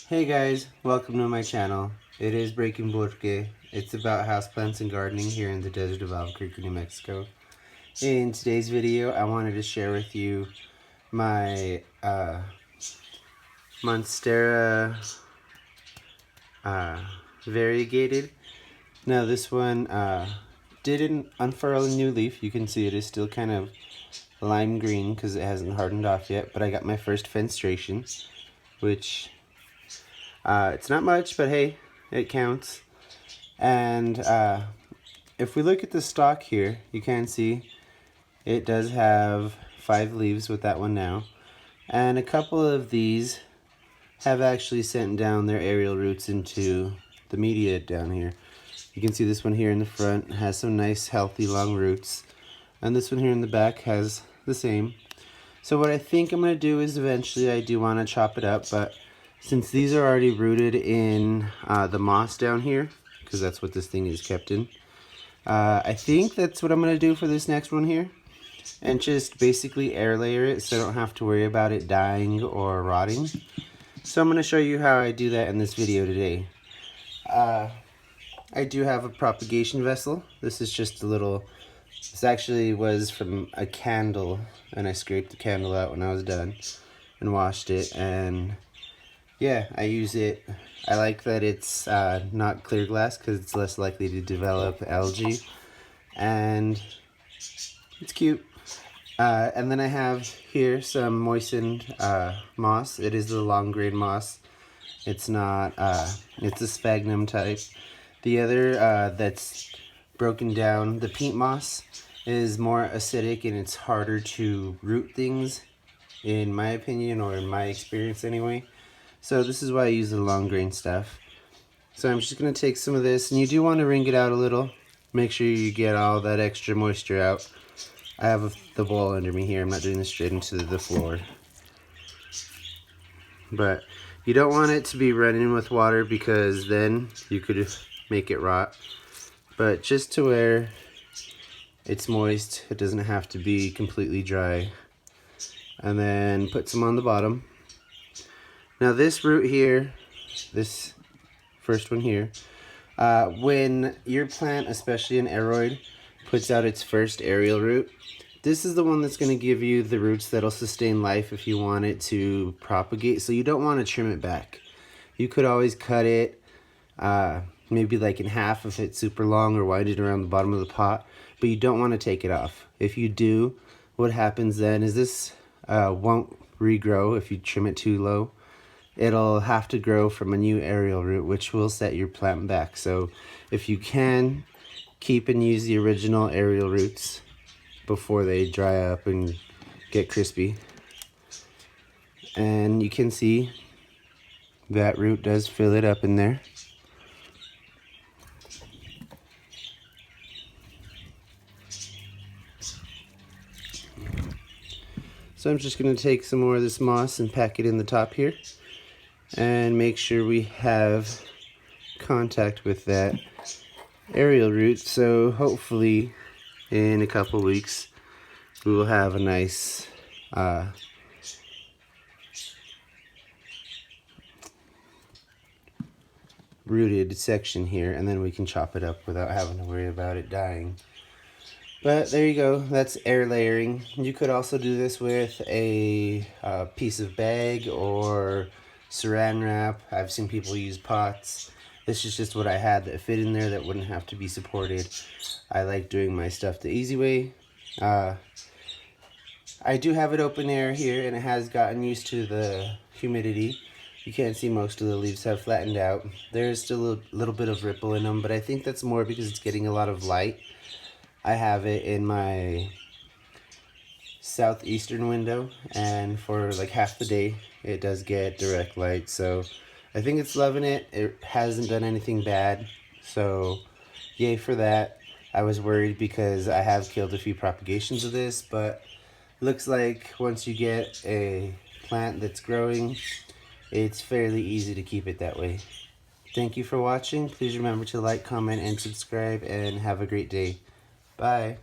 Hey guys, welcome to my channel. It is Breaking Bosque. It's about houseplants and gardening here in the desert of Albuquerque, New Mexico. In today's video, I wanted to share with you my Monstera variegated. Now this one didn't unfurl a new leaf. You can see it is still kind of lime green because it hasn't hardened off yet, but I got my first fenstration, which it's not much, but hey, it counts. And if we look at the stalk here, you can see it does have 5 leaves with that one now. And a couple of these have actually sent down their aerial roots into the media down here. You can see this one here in the front has some nice healthy long roots. And this one here in the back has the same. So what I think I'm going to do is eventually I do want to chop it up, but since these are already rooted in the moss down here, because that's what this thing is kept in, I think that's what I'm going to do for this next one here. And just basically air layer it so I don't have to worry about it dying or rotting. So I'm going to show you how I do that in this video today. I do have a propagation vessel. This is just a little, this actually was from a candle, and I scraped the candle out when I was done and washed it, and yeah, I use it. I like that it's not clear glass because it's less likely to develop algae, and it's cute. And then I have here some moistened moss. It is the long grain moss. It's not, it's a sphagnum type. The other that's broken down, the peat moss, is more acidic and it's harder to root things, in my opinion, or in my experience anyway. So this is why I use the long grain stuff. So I'm just going to take some of this, and you do want to wring it out a little. Make sure you get all that extra moisture out. I have the bowl under me here. I'm not doing this straight into the floor. But you don't want it to be running with water because then you could make it rot. But just to where it's moist, it doesn't have to be completely dry. And then put some on the bottom. Now this root here, this first one here, when your plant, especially an aroid, puts out its first aerial root, this is the one that's going to give you the roots that'll sustain life if you want it to propagate. So you don't want to trim it back. You could always cut it maybe like in half if it's super long, or wind it around the bottom of the pot, but you don't want to take it off. If you do, what happens then is this won't regrow if you trim it too low. It'll have to grow from a new aerial root, which will set your plant back. So if you can, keep and use the original aerial roots before they dry up and get crispy. And you can see that root does fill it up in there. So I'm just going to take some more of this moss and pack it in the top here, and make sure we have contact with that aerial root. So hopefully in a couple weeks we will have a nice rooted section here, and then we can chop it up without having to worry about it dying. But there you go, that's air layering. You could also do this with a piece of bag or saran wrap. I've seen people use pots. This is just what I had that fit in there that wouldn't have to be supported. I like doing my stuff the easy way. I do have it open air here, and it has gotten used to the humidity. You can't see most of the leaves have flattened out. There's still a little bit of ripple in them, but I think that's more because it's getting a lot of light. I have it in my southeastern window, and for like half the day it does get direct light, so I think it's loving it. It hasn't done anything bad, so yay for that. I was worried because I have killed a few propagations of this, but looks like once you get a plant that's growing, it's fairly easy to keep it that way. Thank you for watching. Please remember to like, comment, and subscribe, and have a great day. Bye.